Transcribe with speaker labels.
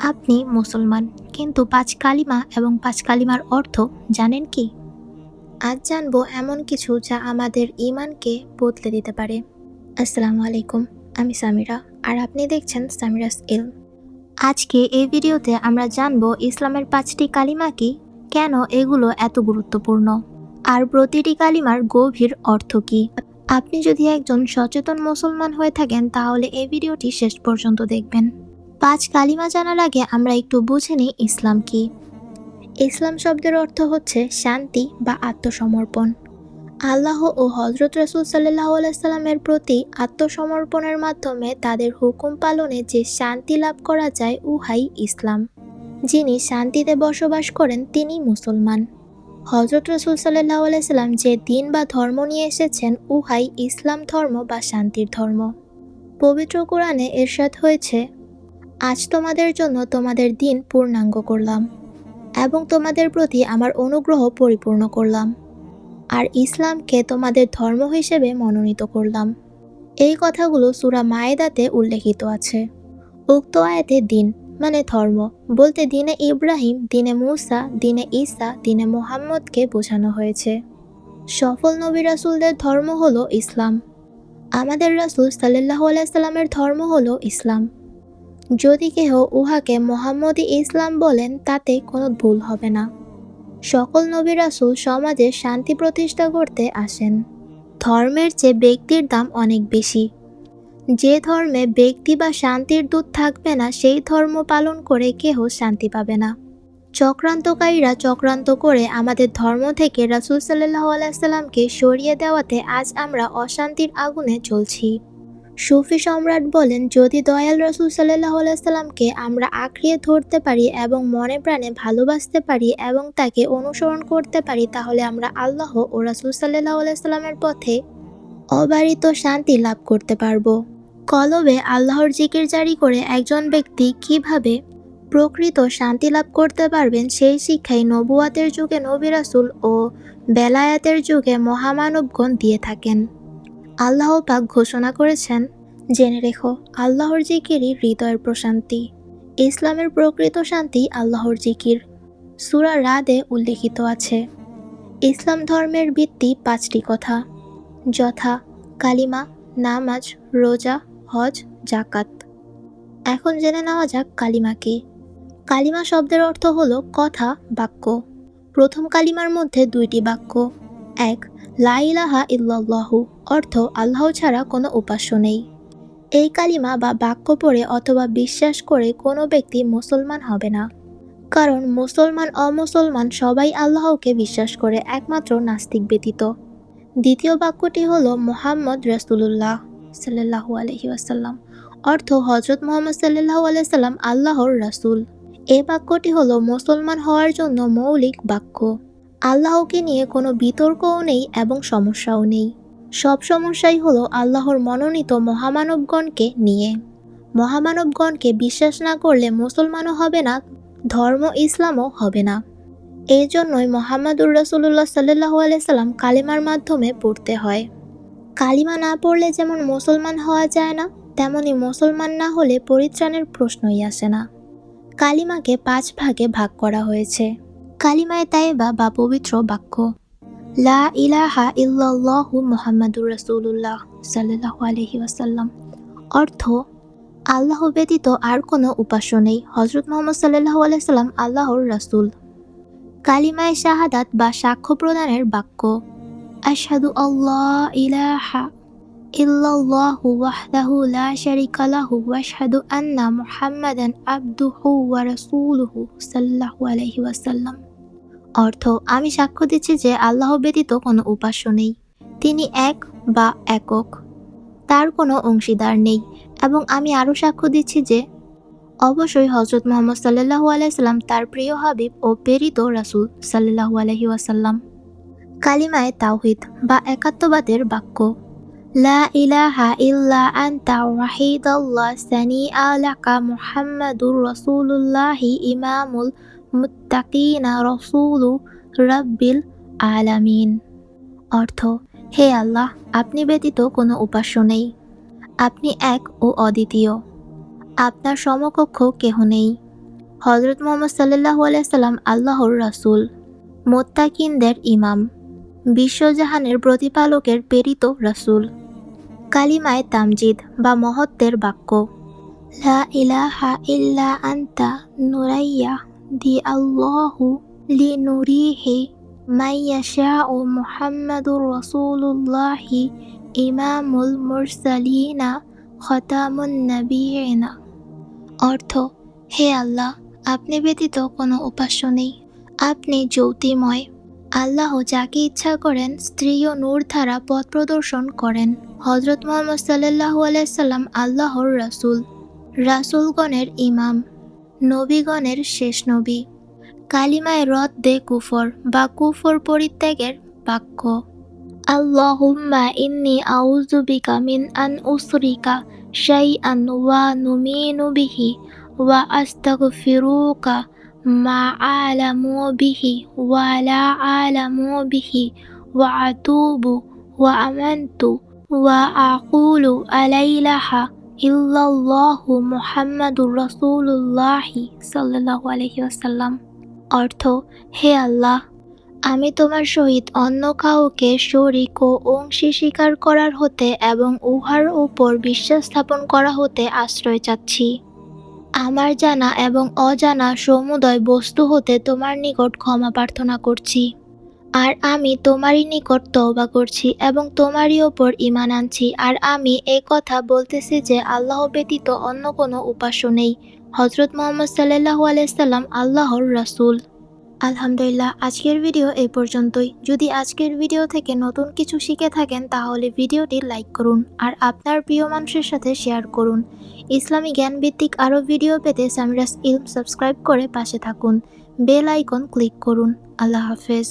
Speaker 1: আপনি মুসলমান, কিন্তু ৫ কালিমা এবং ৫ কালিমার অর্থ জানেন কি? আজ জানব এমন কিছু যা আমাদের ঈমানকে বদলে দিতে পারে। আসসালামু আলাইকুম, আমি সামিরা, আর আপনি দেখছেন সামিরাস ইলম। আজকে এই ভিডিওতে আমরা জানব ইসলামের ৫টি কালিমা কি, কেন এগুলো এত গুরুত্বপূর্ণ, আর প্রতিটি কালিমার গভীর অর্থ কি। আপনি যদি একজন সচেতন মুসলমান হয়ে থাকেন তাহলে এই ভিডিওটি শেষ পর্যন্ত দেখবেন। ৫ কালিমা জানার আগে আমরা একটু বুঝে নিই ইসলাম কি। ইসলাম শব্দের অর্থ হচ্ছে শান্তি বা আত্মসমর্পণ। আল্লাহ ও হযরত রাসূল সাল্লাল্লাহু আলাইহি সাল্লামের প্রতি আত্মসমর্পণের মাধ্যমে তাদের হুকুম পালনে যে শান্তি লাভ করা যায় উহাই ইসলাম। যিনি শান্তিতে বসবাস করেন তিনি মুসলমান। হযরত রাসূল সাল্লাল্লাহু আলাইহি সাল্লাম যে দিন বা ধর্ম নিয়ে এসেছেন উহাই ইসলাম ধর্ম বা শান্তির ধর্ম। পবিত্র কোরআনে ইরশাদ হয়েছে, আজ তোমাদের জন্য তোমাদের দিন পূর্ণাঙ্গ করলাম এবং তোমাদের প্রতি আমার অনুগ্রহ পরিপূর্ণ করলাম, আর ইসলামকে তোমাদের ধর্ম হিসেবে মনোনীত করলাম। এই কথাগুলো সূরা মায়েদাতে উল্লেখিত আছে। উক্ত আয়াতে দিন মানে ধর্ম বলতে দিনে ইব্রাহিম, দিনে মূসা, দিনে ঈসা, দিনে মুহাম্মদকে বোঝানো হয়েছে। সফল নবী রাসূলদের ধর্ম হলো ইসলাম। আমাদের রাসূল সাল্লাল্লাহু আলাইহি সাল্লামের ধর্ম হলো ইসলাম। যদি কেহ উহাকে মোহাম্মদী ইসলাম বলেন তাতে কোনো ভুল হবে না। সকল নবী রাসূল সমাজে শান্তি প্রতিষ্ঠা করতে আসেন। ধর্মের চেয়ে ব্যক্তির দাম অনেক বেশি। যে ধর্মে ব্যক্তি বা শান্তির দূত থাকবে না সেই ধর্ম পালন করে কেহ শান্তি পাবে না। চক্রান্তকারীরা চক্রান্ত করে আমাদের ধর্ম থেকে রাসূল সাল্লাল্লাহু আলাইহি সাল্লামকে সরিয়ে দেওয়াতে আজ আমরা অশান্তির আগুনে জ্বলছি। সুফি সম্রাট বলেন, যদি দয়াল রাসূল সাল্লাল্লাহু আলাইহি সাল্লামকে আমরা আঁকড়িয়ে ধরতে পারি এবং মনে প্রাণে ভালোবাসতে পারি এবং তাকে অনুসরণ করতে পারি তাহলে আমরা আল্লাহ ও রাসূল সাল্লাল্লাহু আলাইহি সাল্লামের পথে অবারিত শান্তি লাভ করতে পারব। কলবে আল্লাহর জিকির জারি করে একজন ব্যক্তি কিভাবে প্রকৃত শান্তি লাভ করতে পারবেন সেই শিক্ষাই নবুয়াতের যুগে নবী রাসূল ও বেলায়াতের যুগে মহামানবগণ দিয়ে থাকেন। আল্লাহ পাক ঘোষণা করেছেন, জেনে রেখো আল্লাহর জিকিরই হৃদয়ের প্রশান্তি। ইসলামের প্রকৃত শান্তি আল্লাহর জিকির। সূরা রাদে উল্লেখিত আছে, ইসলাম ধর্মের ভিত্তি ৫টি কথা, যথা কালিমা, নামাজ, রোজা, হজ, জাকাত। এখন জেনে নেওয়া যাক কালিমা কি। কালিমা শব্দের অর্থ হলো কথা, বাক্য। প্রথম কালিমার মধ্যে ২টি বাক্য। ১. লা ইলাহা ইল্লাল্লাহু, অর্থ আল্লাহ ছাড়া কোনো উপাস্য নেই। এই কালিমা বা বাক্য পড়ে অথবা বিশ্বাস করে কোনো ব্যক্তি মুসলমান হবে না, কারণ মুসলমান অমুসলমান সবাই আল্লাহকে বিশ্বাস করে একমাত্র নাস্তিক ব্যতীত। দ্বিতীয় বাক্যটি হলো মুহাম্মদ রাসূলুল্লাহ সাল্লাল্লাহু আলাইহি ওয়াসাল্লাম, অর্থ হযরত মুহাম্মদ সাল্লাল্লাহু আলাইহি সাল্লাম আল্লাহর রাসূল। এই বাক্যটি হলো মুসলমান হওয়ার জন্য মৌলিক বাক্য। আল্লাহকে নিয়ে কোনো বিতর্কও নেই এবং সমস্যাও নেই। সব সমস্যাই হলো আল্লাহর মনোনীত মহামানবগণকে নিয়ে। মহামানবগণকে বিশ্বাস না করলে মুসলমানও হবে না, ধর্ম ইসলামও হবে না। এই জন্যই মুহাম্মাদুর রাসূলুল্লাহ সাল্লাল্লাহু আলাইহি সাল্লাম কালিমার মাধ্যমে পড়তে হয়। কালিমা না পড়লে যেমন মুসলমান হওয়া যায় না, তেমনি মুসলমান না হলে পরিত্রাণের প্রশ্নই আসে না। কালিমাকে ৫ ভাগে ভাগ করা হয়েছে। কালিমায়ে তাইবা বা পবিত্র বাক্য, লা ইলাহা ইল্লাল্লাহু মুহাম্মাদুর রাসূলুল্লাহ সাল্লাল্লাহু আলাইহি ওয়াসাল্লাম, অর্থ আল্লাহ ব্যতীত আর কোনো উপাস্য নেই, হযরত মুহাম্মদ সাল্লাল্লাহু আলাইহি সাল্লাম আল্লাহর রাসূল। কালিমায়ে শাহাদাত বা সাক্ষ্য প্রদানের বাক্য, আশহাদু আল্লা ইলাহা ইল্লাল্লাহু ওয়াহদাহু লা শারীকা লাহু ওয়া আশহাদু আন্না মুহাম্মাদান আবদুহু ওয়া রাসূলুহু সাল্লাল্লাহু আলাইহি ওয়াসাল্লাম, অর্থ আমি সাক্ষ্য দিচ্ছি যে আল্লাহ ব্যতীত কোনো উপাস্য নেই, তিনি এক বা একক, তার কোনো অংশীদার নেই, এবং আমি আরও সাক্ষ্য দিচ্ছি যে অবশ্যই হযরত মুহাম্মদ সাল্লাল্লাহু আলাইহি সাল্লাম তার প্রিয় হাবিব ও প্রেরিত রাসূল সাল্লাল্লাহু আলাইহি ওয়াসাল্লাম। কালিমায়ে তাওহীদ বা একাত্মবাদের বাক্য, লা ইলাহা ইল্লা আনতা ওয়াহিদাল্লাহ সানিআ লাকা মুহাম্মাদুর রাসূলুল্লাহি ইমামুল মুত্তাকিনা রাসূলু রাব্বিল আলামিন, অর্থ হে আল্লাহ, আপনি ব্যতীত কোনো উপাস্য নেই, আপনি এক ও অদ্বিতীয়, আপনার সমকক্ষ কেহ নেই, হযরত মুহাম্মদ সাল্লাল্লাহু আলাইহি সাল্লাম আল্লাহর রাসূল, মুত্তাকিনদের ইমাম, বিশ্বজাহানের প্রতিপালকের প্রেরিত রাসূল। কালিমায়ে তামজিদ বা মহত্বের বাক্য, লা ইলাহা ইল্লা আনতা নুরাইয়া দি আল্লাহু লিনুরিহি মাইয়াশাউ মুহাম্মাদুর রাসূলুল্লাহি ইমামুল মুরসালিনা খতামুন নবিয়িনা। অর্থ, হে আল্লাহ, আপনি ব্যতীত কোনো উপাস্য নেই, আপনি জ্যোতির্ময়। আল্লাহ যাকে ইচ্ছা করেন স্ত্রী ও নূর দ্বারা পথ প্রদর্শন করেন। হযরত মুহাম্মদ সাল্লাল্লাহু আলাইহি সাল্লাম আল্লাহর রাসূল, রাসূলগণের ইমাম, নবীগণের শেষ নবী। কালিমায়ে রদ্দে কুফর বা কুফর পরিত্যাগের বাক্য, আল্লাহুম্মা ইন্নী আউযু বিকা মিন আন উশরিকা শাইআন ওয়া নুমিনু বিহি ওয়া আস্তাগফিরুকা মা আ'লামু বিহি ওয়া লা আ'লামু বিহি ওয়া আতুবু ওয়া আমানতু ওয়া আকুলু আলাইলাহা ইল্লাল্লাহু মুহাম্মাদুর রাসূলুল্লাহি সাল্লাল্লাহু আলাইহি ওয়াসাল্লাম। অর্থ, হে আল্লাহ, আমি তোমার সহিত অন্য কাউকে শরীক ও অংশী স্বীকার করার হতে এবং উহার উপর বিশ্বাস স্থাপন করা হতে আশ্রয় চাচ্ছি। আমার জানা এবং অজানা সমুদয় বস্তু হতে তোমার নিকট ক্ষমা প্রার্থনা করছি। আর আমি তোমারই নিকট তওবা করছি এবং তোমারই ওপর ঈমান আনছি। আর আমি এই কথা বলতেছি যে আল্লাহ ব্যতীত অন্য কোনো উপাস্য নেই। হযরত মুহাম্মদ সাল্লাল্লাহু আলাইহি সাল্লাম আল্লাহর রাসূল। আলহামদুলিল্লাহ, আজকের ভিডিও এই পর্যন্তই। যদি আজকের ভিডিও থেকে নতুন কিছু শিখে থাকেন তাহলে ভিডিওটি লাইক করুন আর আপনার প্রিয় মানুষের সাথে শেয়ার করুন। ইসলামী জ্ঞানভিত্তিক আরও ভিডিও পেতে সামিরাস ইলম সাবস্ক্রাইব করে পাশে থাকুন। বেল আইকন ক্লিক করুন। আল্লাহ হাফেজ।